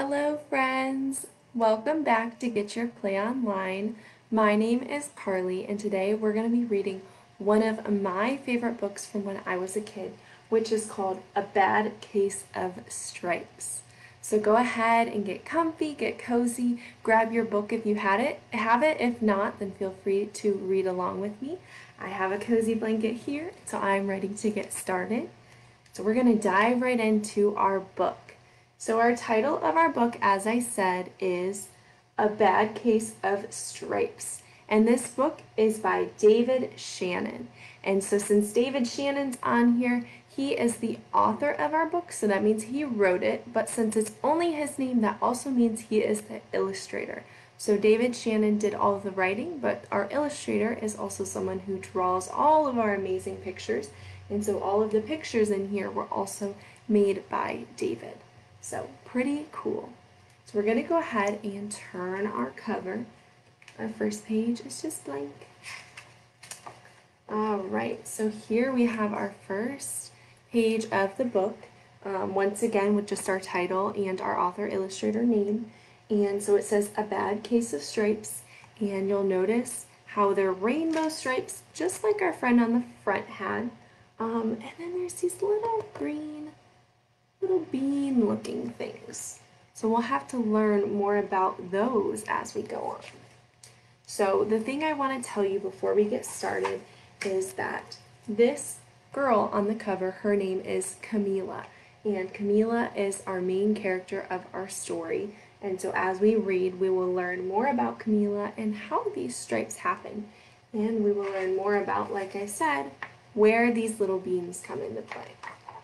Hello friends! Welcome back to Get Your Play Online. My name is Carly and today we're going to be reading one of my favorite books from when I was a kid, which is called A Bad Case of Stripes. So go ahead and get comfy, get cozy, grab your book if you have it. If not, then feel free to read along with me. I have a cozy blanket here, so I'm ready to get started. So we're going to dive right into our book. So our title of our book, as I said, is A Bad Case of Stripes. And this book is by David Shannon. And so since David Shannon's on here, he is the author of our book, so that means he wrote it. But since it's only his name, that also means he is the illustrator. So David Shannon did all of the writing, but our illustrator is also someone who draws all of our amazing pictures. And so all of the pictures in here were also made by David. So pretty cool. So we're going to go ahead and turn our cover. Our first page is just blank. Alright, so here we have our first page of the book. Once again with just our title and our author illustrator name. And so it says A Bad Case of Stripes. And you'll notice how they're rainbow stripes, just like our friend on the front had. And then there's these little bean looking things. So we'll have to learn more about those as we go on. So the thing I want to tell you before we get started is that this girl on the cover, her name is Camila. And Camila is our main character of our story. And so as we read, we will learn more about Camila and how these stripes happen. And we will learn more about, like I said, where these little beans come into play.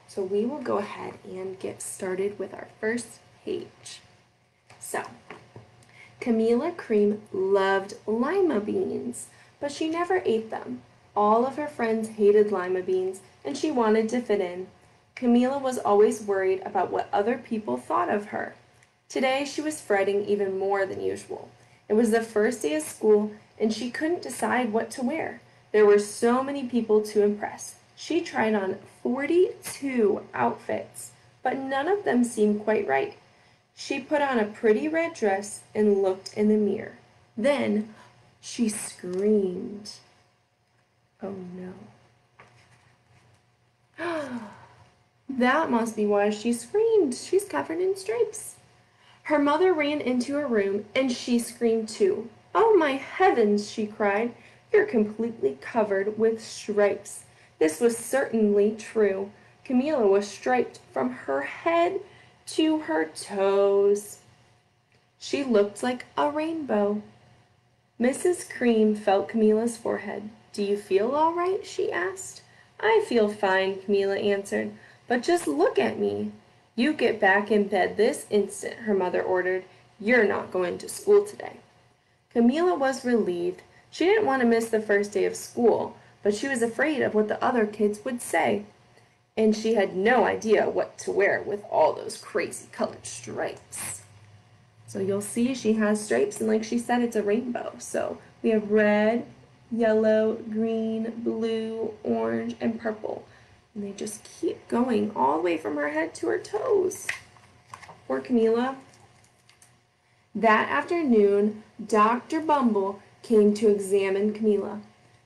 So we will go ahead and get started with our first page. So, Camila Cream loved lima beans, but she never ate them. All of her friends hated lima beans, and she wanted to fit in. Camila was always worried about what other people thought of her. Today she was fretting even more than usual. It was the first day of school, and she couldn't decide what to wear. There were so many people to impress. She tried on 42 outfits, but none of them seemed quite right. She put on a pretty red dress and looked in the mirror. Then she screamed. Oh no. That must be why she screamed. She's covered in stripes. Her mother ran into her room and she screamed too. Oh my heavens, she cried. You're completely covered with stripes. This was certainly true. Camila was striped from her head to her toes. She looked like a rainbow. Mrs. Cream felt Camila's forehead. Do you feel all right? She asked. I feel fine, Camila answered, but just look at me. You get back in bed this instant, her mother ordered. You're not going to school today. Camila was relieved. She didn't want to miss the first day of school, but she was afraid of what the other kids would say. And she had no idea what to wear with all those crazy colored stripes. So you'll see she has stripes, and like she said, it's a rainbow. So we have red, yellow, green, blue, orange, and purple. And they just keep going all the way from her head to her toes. Poor Camila. That afternoon, Dr. Bumble came to examine Camila.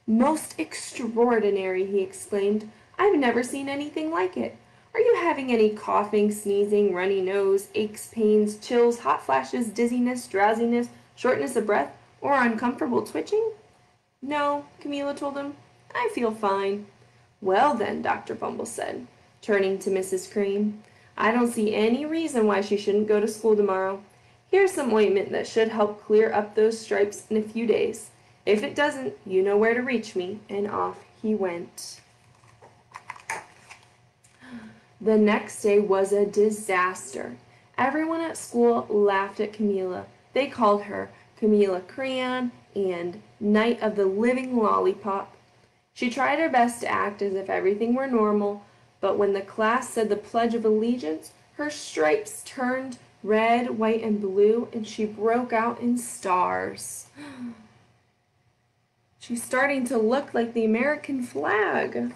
Most extraordinary, he exclaimed. I've never seen anything like it. Are you having any coughing, sneezing, runny nose, aches, pains, chills, hot flashes, dizziness, drowsiness, shortness of breath, or uncomfortable twitching? No, Camila told him. I feel fine. Well then, Dr. Bumble said, turning to Mrs. Cream, I don't see any reason why she shouldn't go to school tomorrow. Here's some ointment that should help clear up those stripes in a few days. If it doesn't, you know where to reach me. And off he went. The next day was a disaster. Everyone at school laughed at Camila. They called her Camila Crayon and Night of the Living Lollipop. She tried her best to act as if everything were normal, but when the class said the Pledge of Allegiance, her stripes turned red, white, and blue, and she broke out in stars. She's starting to look like the American flag.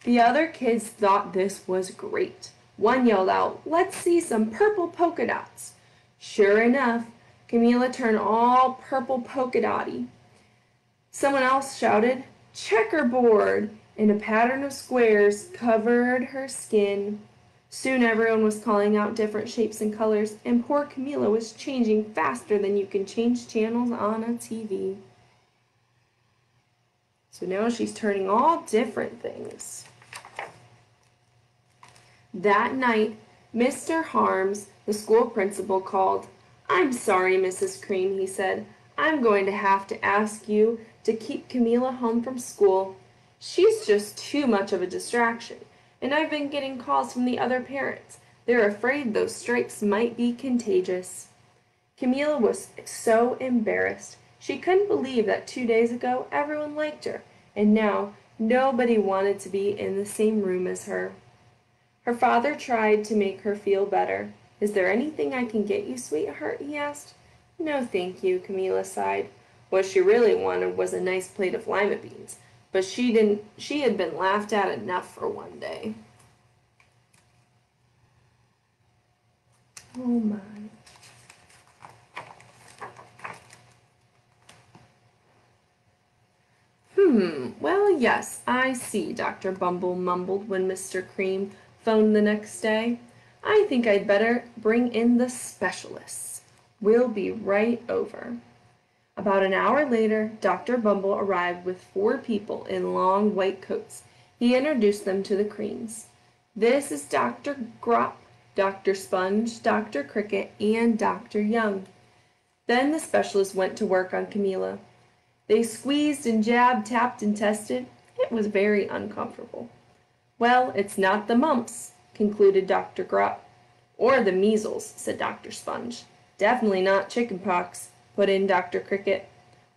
The other kids thought this was great. One yelled out, "Let's see some purple polka dots." Sure enough, Camila turned all purple polka dotty. Someone else shouted, "Checkerboard!" and a pattern of squares covered her skin. Soon everyone was calling out different shapes and colors, and poor Camila was changing faster than you can change channels on a TV. So now she's turning all different things. That night, Mr. Harms, the school principal, called. "I'm sorry, Mrs. Cream," he said. "I'm going to have to ask you to keep Camila home from school. She's just too much of a distraction, and I've been getting calls from the other parents. They're afraid those stripes might be contagious." Camila was so embarrassed. She couldn't believe that 2 days ago everyone liked her, and now nobody wanted to be in the same room as her. Her father tried to make her feel better. "Is there anything I can get you, sweetheart?" he asked. "No, thank you," Camila sighed. What she really wanted was a nice plate of lima beans, but she had been laughed at enough for one day. Oh my. Well, yes, I see," Dr. Bumble mumbled when Mr. Cream phoned the next day. "I think I'd better bring in the specialists. We'll be right over." About an hour later, Dr. Bumble arrived with 4 people in long white coats. He introduced them to the Creams. "This is Dr. Grop, Dr. Sponge, Dr. Cricket, and Dr. Young." Then the specialist went to work on Camila. They squeezed and jabbed, tapped and tested. It was very uncomfortable. "Well, it's not the mumps," concluded Dr. Grop. "Or the measles," said Dr. Sponge. "Definitely not chicken pox," put in Dr. Cricket.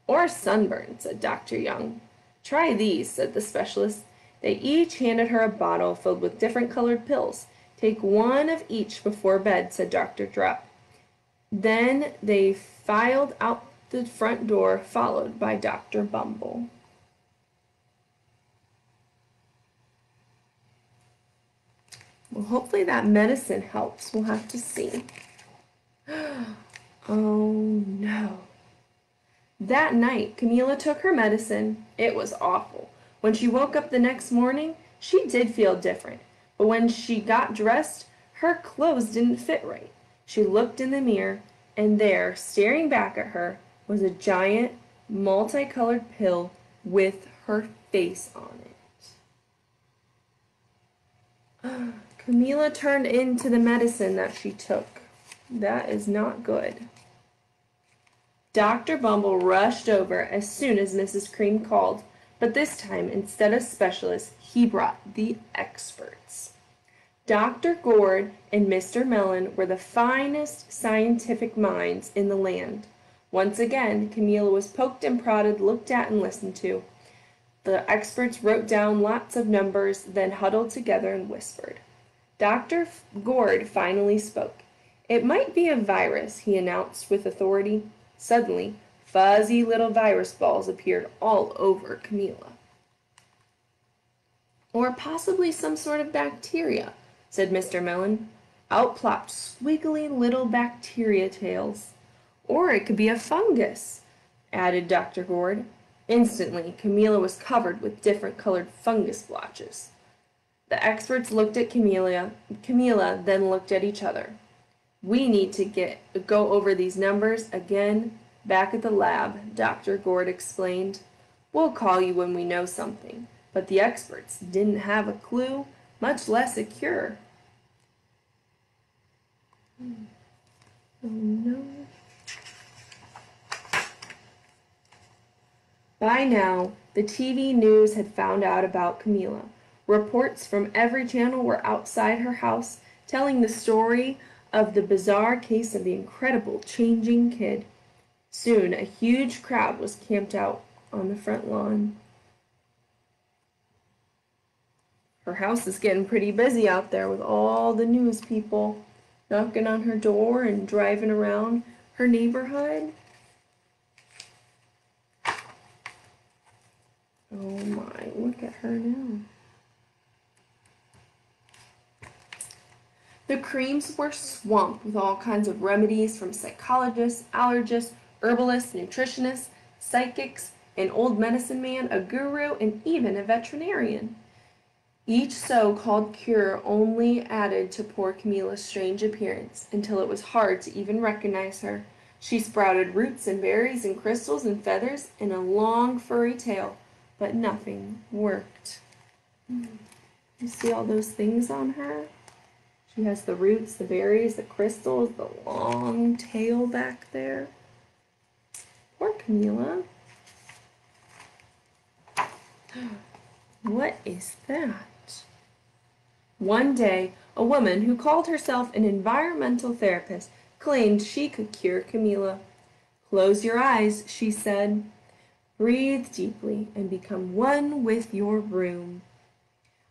"Or sunburn," said Dr. Young. "Try these," said the specialist. They each handed her a bottle filled with different colored pills. "Take one of each before bed," said Dr. Drop. Then they filed out the front door, followed by Dr. Bumble. Well, hopefully that medicine helps. We'll have to see. Oh no. That night, Camila took her medicine. It was awful. When she woke up the next morning, she did feel different. But when she got dressed, her clothes didn't fit right. She looked in the mirror, and there, staring back at her, was a giant, multicolored pill with her face on it. Camila turned into the medicine that she took. That is not good. Dr. Bumble rushed over as soon as Mrs. Cream called, but this time, instead of specialists, he brought the experts. Dr. Gord and Mr. Mellon were the finest scientific minds in the land. Once again, Camila was poked and prodded, looked at and listened to. The experts wrote down lots of numbers, then huddled together and whispered. Dr. Gord finally spoke. "It might be a virus," he announced with authority. Suddenly, fuzzy little virus balls appeared all over Camila. "Or possibly some sort of bacteria," said Mr. Mellon. Out plopped squiggly little bacteria tails. "Or it could be a fungus," added Dr. Gord. Instantly, Camila was covered with different colored fungus blotches. The experts looked at Camila, then looked at each other. "We need to go over these numbers again back at the lab," Dr. Gord explained. "We'll call you when we know something." But the experts didn't have a clue, much less a cure. Oh no. By now, the TV news had found out about Camila. Reports from every channel were outside her house, telling the story of the bizarre case of the incredible changing kid. Soon, a huge crowd was camped out on the front lawn. Her house is getting pretty busy out there with all the news people knocking on her door and driving around her neighborhood. Oh my, look at her now. The creams were swamped with all kinds of remedies from psychologists, allergists, herbalists, nutritionists, psychics, an old medicine man, a guru, and even a veterinarian. Each so-called cure only added to poor Camilla's strange appearance until it was hard to even recognize her. She sprouted roots and berries and crystals and feathers and a long furry tail, but nothing worked. You see all those things on her? She has the roots, the berries, the crystals, the long tail back there. Poor Camilla. What is that? One day, a woman who called herself an environmental therapist claimed she could cure Camilla. "Close your eyes," she said. "Breathe deeply and become one with your room."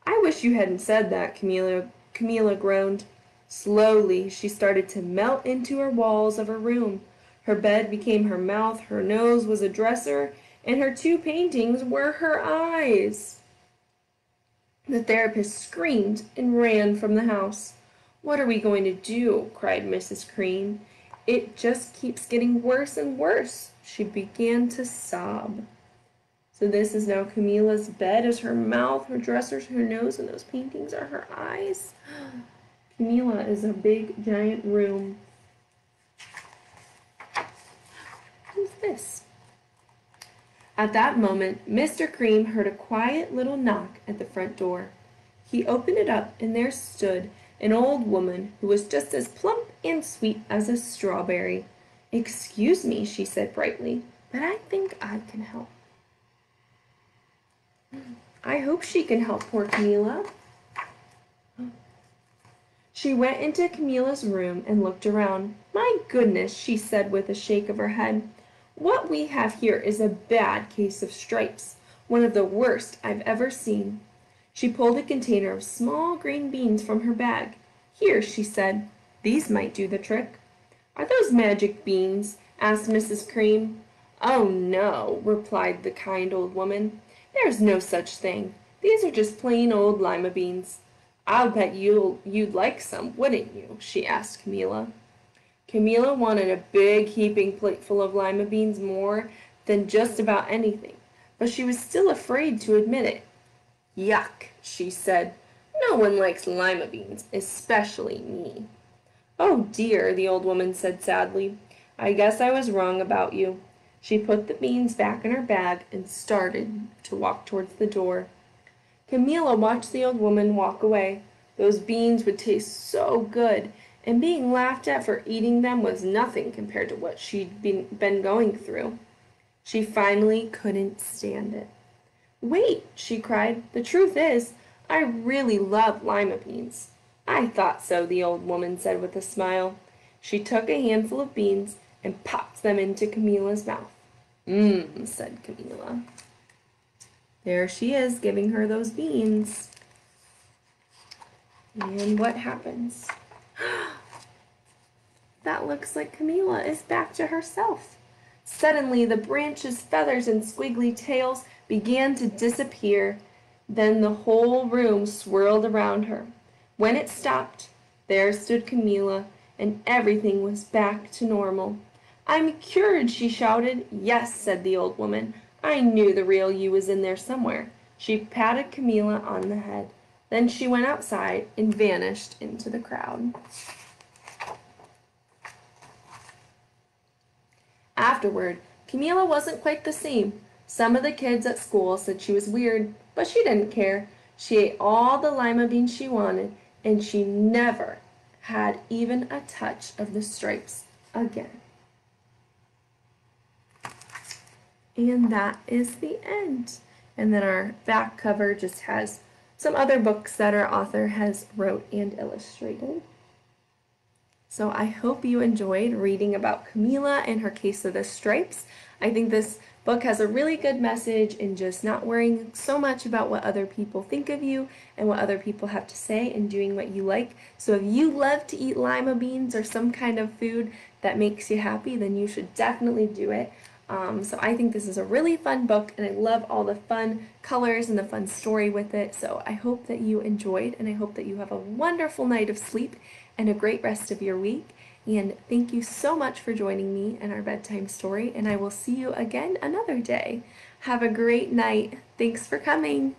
"I wish you hadn't said that," Camilla groaned. Slowly, she started to melt into her walls of her room. Her bed became her mouth, her nose was a dresser, and her two paintings were her eyes. The therapist screamed and ran from the house. "What are we going to do?" cried Mrs. Cream. "It just keeps getting worse and worse." She began to sob. So this is now Camilla's bed is her mouth, her dressers, her nose, and those paintings are her eyes. Camilla is a big, giant room. Who's this? At that moment, Mr. Cream heard a quiet little knock at the front door. He opened it up, and there stood an old woman who was just as plump and sweet as a strawberry. "Excuse me," she said brightly, "but I think I can help." I hope she can help poor Camilla. She went into Camilla's room and looked around. "My goodness," she said with a shake of her head. "What we have here is a bad case of stripes, one of the worst I've ever seen." She pulled a container of small green beans from her bag. "Here," she said, "these might do the trick." "Are those magic beans?" asked Mrs. Cream. "Oh, no," replied the kind old woman. "There's no such thing. These are just plain old lima beans." "I'll bet you'd like some, wouldn't you?" she asked Camilla. Camilla wanted a big heaping plateful of lima beans more than just about anything, but she was still afraid to admit it. "Yuck," she said. "No one likes lima beans, especially me." "Oh dear," the old woman said sadly. "I guess I was wrong about you." She put the beans back in her bag and started to walk towards the door. Camilla watched the old woman walk away. Those beans would taste so good, and being laughed at for eating them was nothing compared to what she'd been going through. She finally couldn't stand it. "Wait," she cried. "The truth is, I really love lima beans." "I thought so," the old woman said with a smile. She took a handful of beans and popped them into Camilla's mouth. "Mmm," said Camilla. There she is, giving her those beans. And what happens? That looks like Camilla is back to herself. Suddenly, the branches, feathers, and squiggly tails began to disappear. Then the whole room swirled around her. When it stopped, there stood Camilla, and everything was back to normal. "I'm cured," she shouted. "Yes," said the old woman. "I knew the real you was in there somewhere." She patted Camilla on the head. Then she went outside and vanished into the crowd. Afterward, Camilla wasn't quite the same. Some of the kids at school said she was weird, but she didn't care. She ate all the lima beans she wanted, and she never had even a touch of the stripes again. And that is the end. And then our back cover just has some other books that our author has wrote and illustrated. So I hope you enjoyed reading about Camilla and her case of the stripes. I think this book has a really good message in just not worrying so much about what other people think of you and what other people have to say and doing what you like. So if you love to eat lima beans or some kind of food that makes you happy, then you should definitely do it. So I think this is a really fun book, and I love all the fun colors and the fun story with it. So I hope that you enjoyed, and I hope that you have a wonderful night of sleep, and a great rest of your week. And thank you so much for joining me in our bedtime story, and I will see you again another day. Have a great night. Thanks for coming.